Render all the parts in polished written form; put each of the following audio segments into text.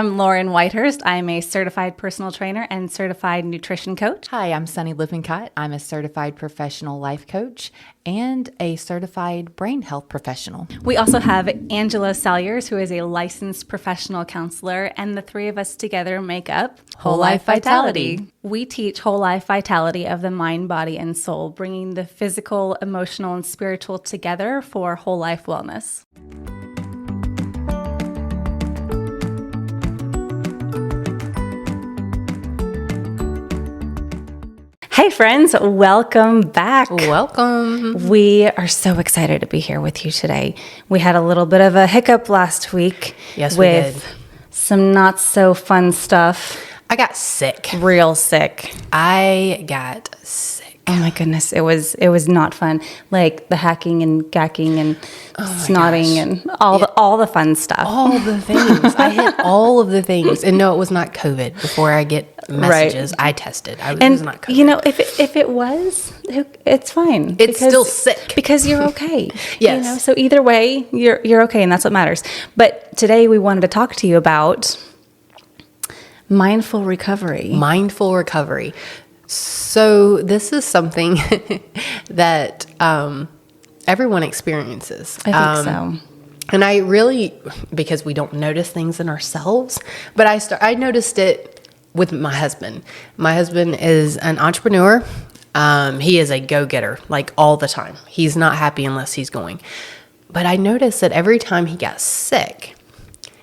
I'm Lauren Whitehurst. I'm a certified personal trainer and certified nutrition coach. Hi, I'm Sunny Lippincott. I'm a certified professional life coach and a certified brain health professional. We also have Angela Salyers, who is a licensed professional counselor, and the three of us together make up Whole Life Vitality. We teach whole life vitality of the mind, body, and soul, bringing the physical, emotional, and spiritual together for whole life wellness. Hey friends, welcome back. Welcome. We are so excited to be here with you today. We had a little bit of a hiccup last week. Yes, we did. With some not so fun stuff. I got sick. Real sick. I got sick. Oh my goodness, it was not fun. Like the hacking and gacking and snotting and all the fun stuff. All the things. I hit all of the things. And no, it was not COVID. Before I get messages, right. I tested. It was not COVID. You know, if it was, it's fine. It's still sick. Because you're okay. Yes. You know, so either way, you're okay, and that's what matters. But today we wanted to talk to you about mindful recovery. Mindful recovery. So this is something that everyone experiences. I think so. And I really, because we don't notice things in ourselves, but I noticed it with my husband. My husband is an entrepreneur. He is a go-getter, like all the time. He's not happy unless he's going. But I noticed that every time he got sick,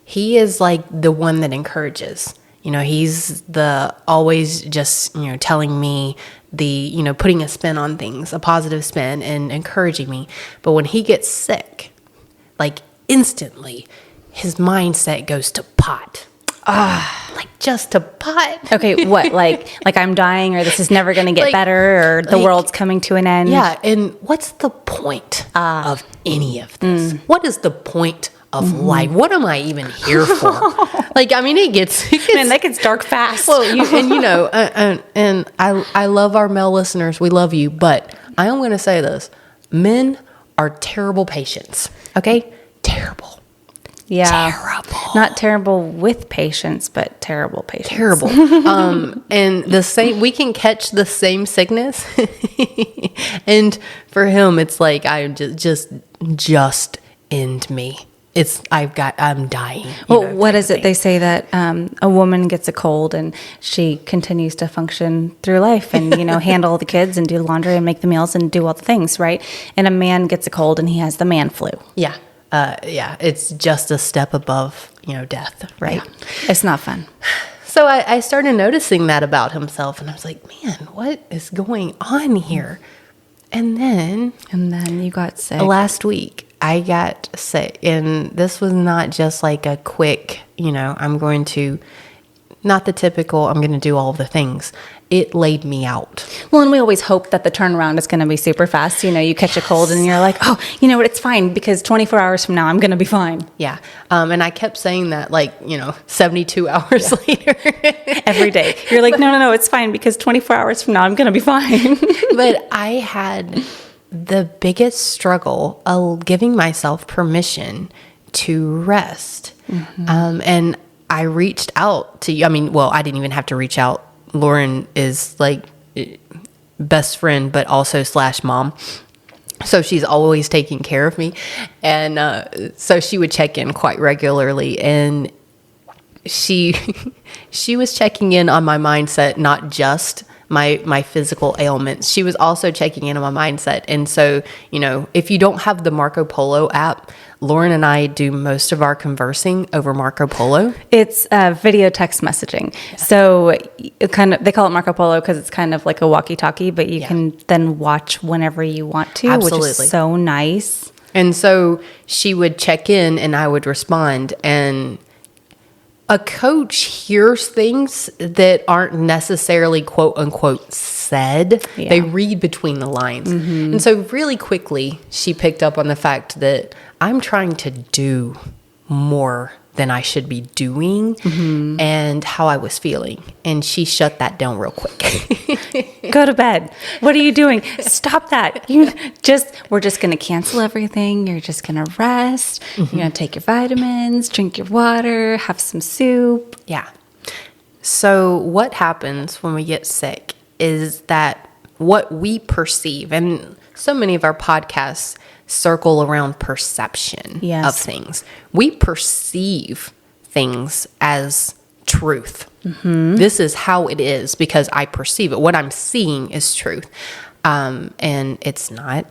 he is like the one that encourages. You know, he's the always just, telling me putting a spin on things, a positive spin and encouraging me. But when he gets sick, like instantly, his mindset goes to pot. Like just to pot. Okay, what? Like I'm dying, or this is never going to get better, or the world's coming to an end. Yeah, and what's the point of any of this? What is the point of life? What am I even here for? It gets man, that gets dark fast. Well, and I love our male listeners. We love you, but I am going to say this: men are terrible patients. Okay, terrible. Yeah, terrible. Not terrible with patience, but terrible patience. Terrible. And the same, we can catch the same sickness, and for him, it's like I'm just end me. I'm dying. Well, what is it? They say that a woman gets a cold and she continues to function through life and, handle the kids and do laundry and make the meals and do all the things, right? And a man gets a cold and he has the man flu. Yeah. It's just a step above, death, right? Yeah. It's not fun. So I started noticing that about himself and I was like, man, what is going on here? And then you got sick. Last week, I got sick, and this was not just like a quick, I'm going to do all of the things. It laid me out. Well, and we always hope that the turnaround is going to be super fast. You catch a cold and you're like, oh, you know what, it's fine because 24 hours from now, I'm going to be fine. Yeah. And I kept saying that 72 hours later. Every day. You're like, no, it's fine because 24 hours from now, I'm going to be fine. But I had the biggest struggle of giving myself permission to rest. Mm-hmm. And I reached out to you. I didn't even have to reach out. Lauren is like best friend, but also / mom. So she's always taking care of me. And so she would check in quite regularly. And she was checking in on my mindset, not just my physical ailments. She was also checking in on my mindset. And so, if you don't have the Marco Polo app, Lauren and I do most of our conversing over Marco Polo. It's video text messaging. Yeah. So they call it Marco Polo because it's kind of like a walkie-talkie, but you can then watch whenever you want to, Absolutely. Which is so nice. And so she would check in and I would respond. And a coach hears things that aren't necessarily quote unquote said. Yeah. They read between the lines. Mm-hmm. And so really quickly, she picked up on the fact that I'm trying to do more than I should be doing, mm-hmm. and how I was feeling. And she shut that down real quick. Go to bed. What are you doing? Stop that. We're just going to cancel everything. You're just going to rest. You're going to take your vitamins, drink your water, have some soup. Yeah. So what happens when we get sick is that what we perceive, and so many of our podcasts circle around perception of things. We perceive things as truth. This is how it is because I perceive it. What I'm seeing is truth. And it's not.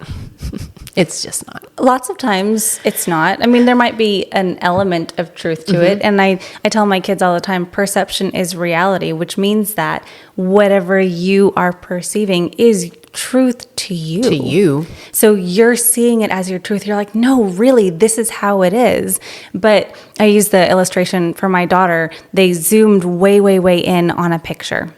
It's just not. Lots of times it's not. I mean, there might be an element of truth to it. And I tell my kids all the time, perception is reality, which means that whatever you are perceiving is truth to you. To you. So you're seeing it as your truth. You're like, no, really, this is how it is. But I use the illustration for my daughter. They zoomed way, way, way in on a picture.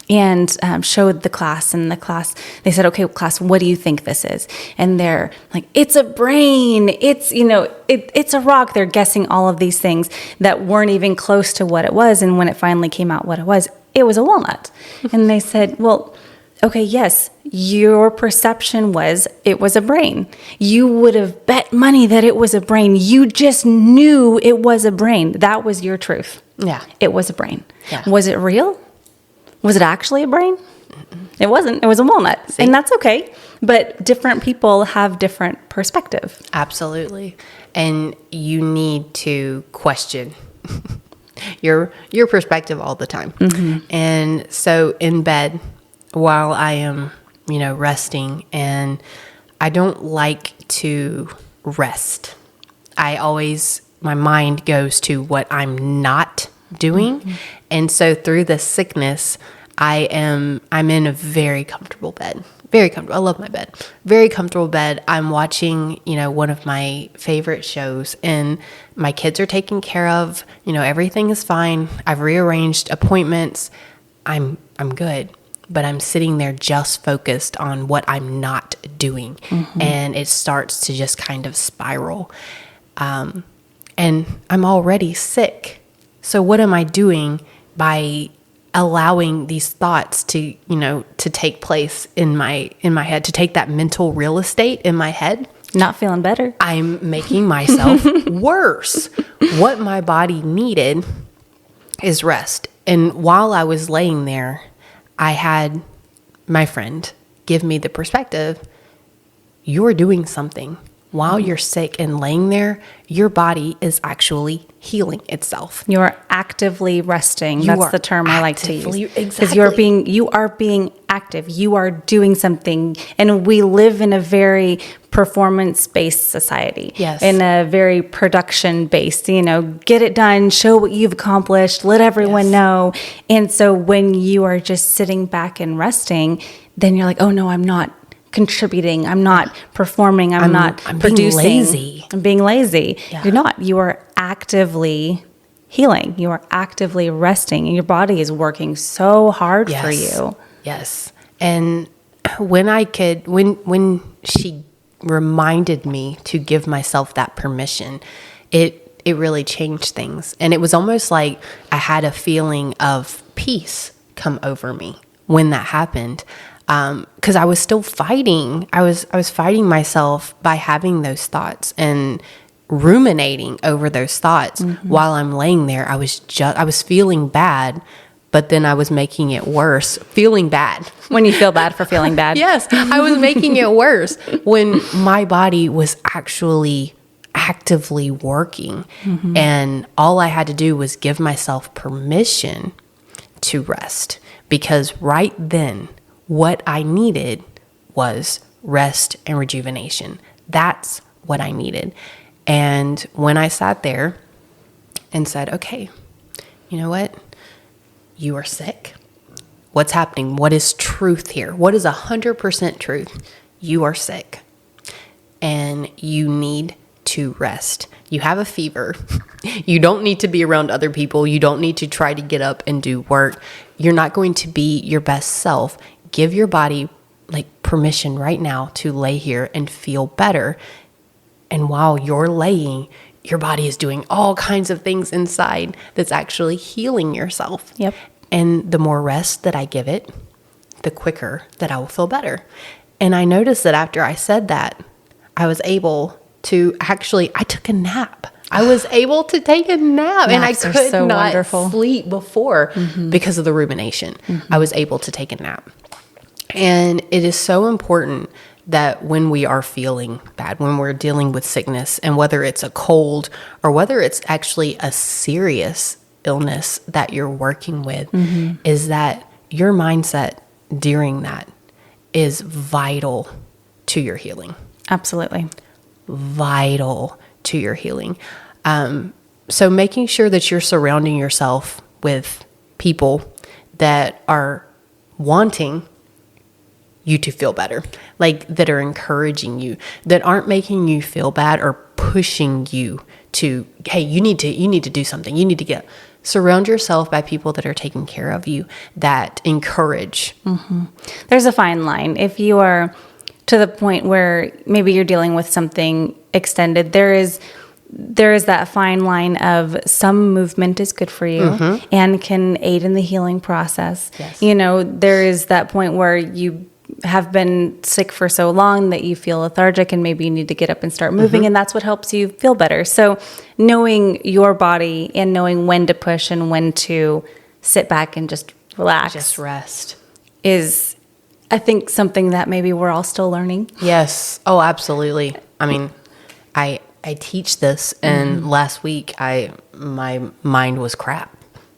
And showed the class, and the class, they said, okay, class, what do you think this is? And they're like, it's a brain, it's, it's a rock. They're guessing all of these things that weren't even close to what it was. And when it finally came out what it was a walnut. And they said, well, okay, yes, your perception was it was a brain. You would have bet money that it was a brain. You just knew it was a brain. That was your truth. Yeah. It was a brain. Yeah. Was it real? Was it actually a brain? It wasn't. It was a walnut. See? And that's okay. But different people have different perspective. Absolutely. And you need to question your perspective all the time. And so in bed, while I am, resting, and I don't like to rest. My mind goes to what I'm not doing. And so through the sickness, I'm in a very comfortable bed. Very comfortable. I love my bed. Very comfortable bed. I'm watching, one of my favorite shows, and my kids are taken care of. Everything is fine. I've rearranged appointments. I'm good. But I'm sitting there just focused on what I'm not doing. And it starts to just kind of spiral. And I'm already sick. So what am I doing by allowing these thoughts to take place in my head, to take that mental real estate in my head? Not feeling better. I'm making myself worse. What my body needed is rest. And while I was laying there, I had my friend give me the perspective, you're doing something. While you're sick and laying there, your body is actually healing itself. You're actively resting. That's the term I like to use. Exactly. Because you are being active. You are doing something. And we live in a very performance-based society. Yes. In a very production-based, get it done, show what you've accomplished, let everyone know. And so when you are just sitting back and resting, then you're like, oh no, I'm not contributing. I'm not performing. I'm not producing. Being lazy. I'm being lazy. Yeah. You're not. You are actively healing. You are actively resting, and your body is working so hard for you. Yes. And when she reminded me to give myself that permission, it really changed things. And it was almost like I had a feeling of peace come over me when that happened. Because I was still fighting. I was fighting myself by having those thoughts and ruminating over those thoughts while I'm laying there. I was feeling bad, but then I was making it worse. Feeling bad. When you feel bad for feeling bad. Yes, I was making it worse when my body was actually actively working. And all I had to do was give myself permission to rest, because right then, what I needed was rest and rejuvenation. That's what I needed. And when I sat there and said, okay, you know what? You are sick. What's happening? What is truth here? What is 100% truth? You are sick and you need to rest. You have a fever. You don't need to be around other people. You don't need to try to get up and do work. You're not going to be your best self. Give your body permission right now to lay here and feel better. And while you're laying, your body is doing all kinds of things inside that's actually healing yourself. Yep. And the more rest that I give it, the quicker that I will feel better. And I noticed that after I said that, I was able to I took a nap. I was able to take a nap, and I Naps are could so not wonderful. sleep before because of the rumination. I was able to take a nap. And it is so important that when we are feeling bad, when we're dealing with sickness, and whether it's a cold or whether it's actually a serious illness that you're working with, is that your mindset during that is vital to your healing. Absolutely. Vital to your healing. So making sure that you're surrounding yourself with people that are wanting you to feel better, like that are encouraging you, that aren't making you feel bad or pushing you to, hey, you need to do something. You need to surround yourself by people that are taking care of you, that encourage. There's a fine line. If you are to the point where maybe you're dealing with something extended, there is that fine line of some movement is good for you and can aid in the healing process. Yes. There is that point where you have been sick for so long that you feel lethargic and maybe you need to get up and start moving, and that's what helps you feel better. So knowing your body and knowing when to push and when to sit back and just relax, Just rest. is, I think, something that maybe we're all still learning. Yes. Oh, absolutely. I mean, I teach this, and last week my mind was crap.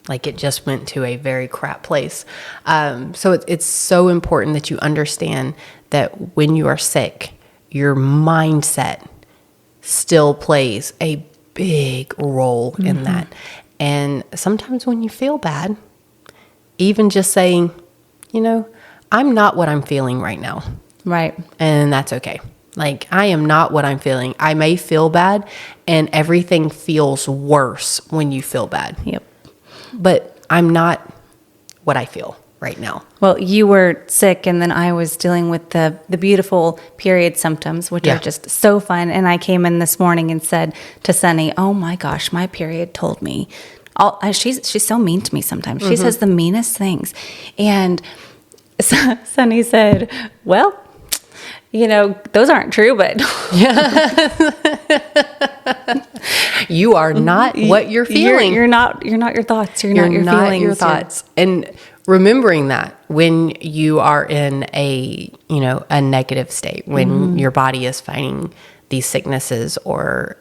Like, it just went to a very crap place. So it's so important that you understand that when you are sick, your mindset still plays a big role in that. And sometimes when you feel bad, even just saying, I'm not what I'm feeling right now. Right. And that's okay. Like, I am not what I'm feeling. I may feel bad, and everything feels worse when you feel bad. Yep. But I'm not what I feel right now. Well, you were sick, and then I was dealing with the beautiful period symptoms, which are just so fun. And I came in this morning and said to Sunny, "Oh my gosh, my period told me." She's so mean to me sometimes. She says the meanest things, and Sunny said, "Well, those aren't true, but You are not what you're feeling. You're not your thoughts. You're not your feelings. Your thoughts." And remembering that when you are in a negative state, when your body is fighting these sicknesses, or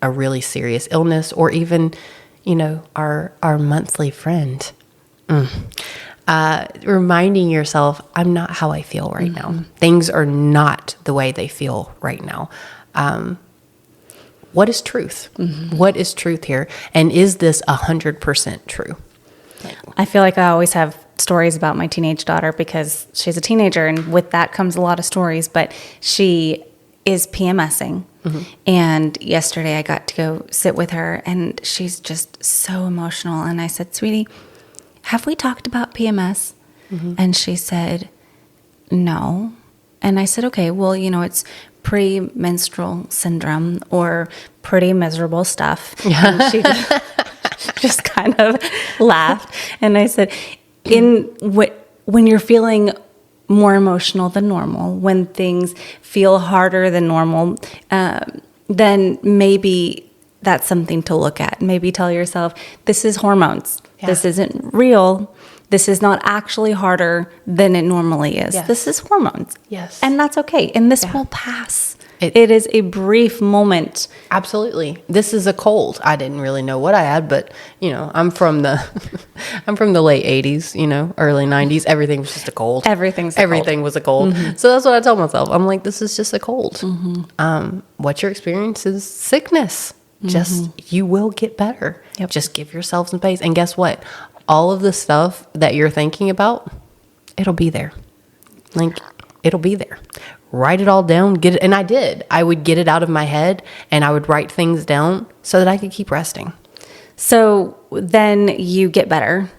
a really serious illness, or even our monthly friend, reminding yourself, I'm not how I feel right now. Things are not the way they feel right now. What is truth? What is truth here? And is this 100% true? I feel like I always have stories about my teenage daughter because she's a teenager, and with that comes a lot of stories, but she is PMSing. And yesterday I got to go sit with her, and she's just so emotional. And I said, "Sweetie, have we talked about PMS?" And she said, "No." And I said, "Okay, well, it's premenstrual syndrome or pretty miserable stuff." And she just kind of laughed. And I said, when you're feeling more emotional than normal, when things feel harder than normal, then maybe that's something to look at. Maybe tell yourself, this is hormones. Yeah. This isn't real. This is not actually harder than it normally is. Yes. This is hormones. Yes. And that's okay. And this will pass. It is a brief moment. Absolutely. This is a cold. I didn't really know what I had, but I'm from the late 80s, early 90s. Everything was just a cold. Everything was a cold. So that's what I tell myself. I'm like, this is just a cold. What you're experiencing is sickness. Just, you will get better. Yep. Just give yourself some space. And guess what? All of the stuff that you're thinking about, it'll be there. Like, it'll be there. Write it all down, get it. And I did. I would get it out of my head, and I would write things down so that I could keep resting. So then you get better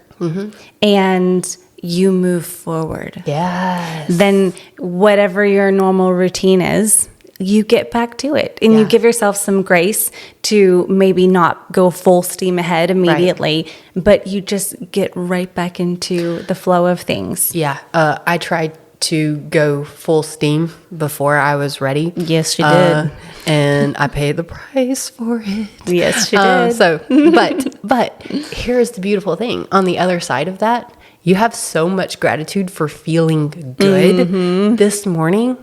and you move forward. Yes. Then whatever your normal routine is, you get back to it and you give yourself some grace to maybe not go full steam ahead immediately, but you just get right back into the flow of things. Yeah. I tried to go full steam before I was ready. Yes, you did. And I paid the price for it. Yes, you did. But here's the beautiful thing. On the other side of that, you have so much gratitude for feeling good. This morning,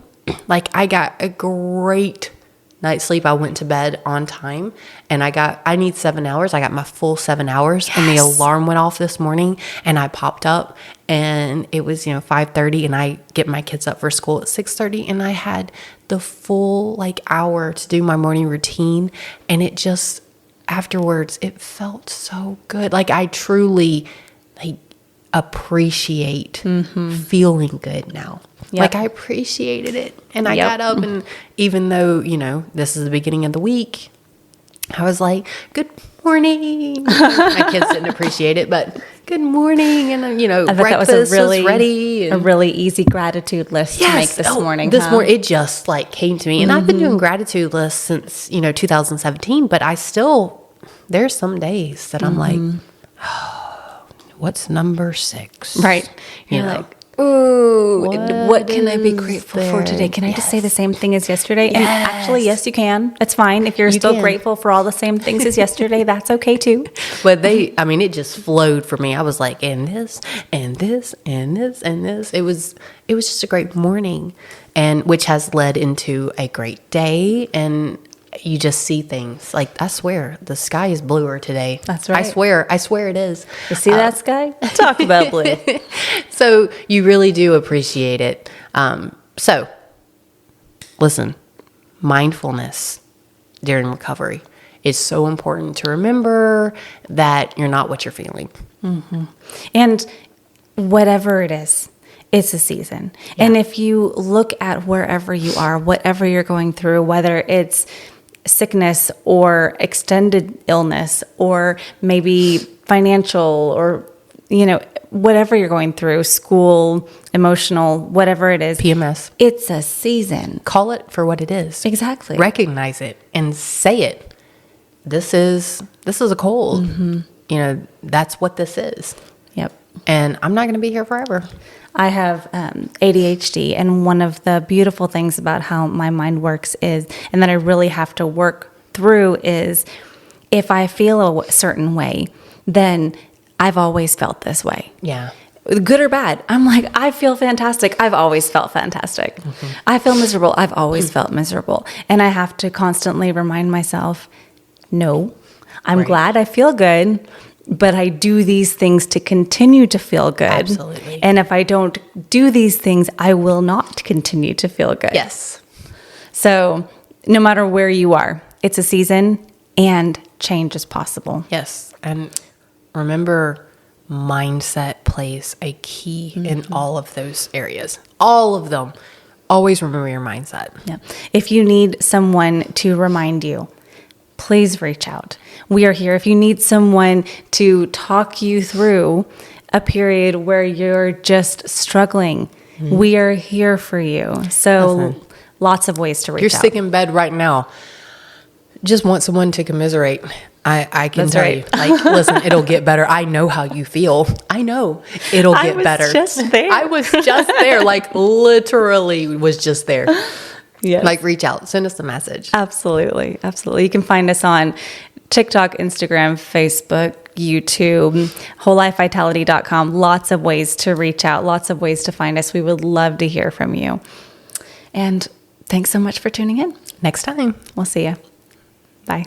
like I got a great night's sleep. I went to bed on time and I need 7 hours. I got my full 7 hours and the alarm went off this morning and I popped up and it was, 5:30 and I get my kids up for school at 6:30 and I had the full hour to do my morning routine. And it just, afterwards, it felt so good. Like I truly appreciate feeling good now. Yep. Like I appreciated it. And I got up and even though, this is the beginning of the week, I was like, good morning. My kids didn't appreciate it, but good morning. And, I bet breakfast that was ready. a really easy gratitude list to make this morning. This morning, it just came to me. And I've been doing gratitude lists since, 2017, but there's some days that I'm like, oh, what's number 6? Right. You're like, ooh, what can I be grateful for today? Can I just say the same thing as yesterday? And actually, yes, you can. It's fine. If you're still grateful for all the same things as yesterday, that's okay too. But it just flowed for me. I was like, and this, and this, and this, and this. It was just a great morning, and which has led into a great day. And you just see things I swear the sky is bluer today. That's right. I swear it is. You see that sky? Talk about blue. So you really do appreciate it. So listen, mindfulness during recovery is so important to remember that you're not what you're feeling. And whatever it is, it's a season. Yeah. And if you look at wherever you are, whatever you're going through, whether it's sickness or extended illness or maybe financial or, whatever you're going through, school, emotional, whatever it is. PMS. It's a season. Call it for what it is. Exactly. Recognize it and say it. This is a cold. That's what this is. Yep. And I'm not going to be here forever. I have ADHD, and one of the beautiful things about how my mind works is, and that I really have to work through is, if I feel a certain way, then I've always felt this way. Yeah. Good or bad. I'm like, I feel fantastic. I've always felt fantastic. I feel miserable. I've always felt miserable. And I have to constantly remind myself, no, I'm glad I feel good, but I do these things to continue to feel good. Absolutely. And if I don't do these things, I will not continue to feel good. Yes. So no matter where you are, it's a season and change is possible. Yes. And remember, mindset plays a key in all of those areas. All of them. Always remember your mindset. Yeah. If you need someone to remind you, please reach out. We are here. If you need someone to talk you through a period where you're just struggling, we are here for you. So lots of ways to reach out. You're sick in bed right now. Just want someone to commiserate. I can tell you. Listen, it'll get better. I know how you feel. I know it'll get better. I was just there. I was just there. Literally was just there. Yes. Reach out. Send us a message. Absolutely. Absolutely. You can find us on TikTok, Instagram, Facebook, YouTube, wholelifevitality.com. Lots of ways to reach out. Lots of ways to find us. We would love to hear from you. And thanks so much for tuning in. Next time. We'll see you. Bye.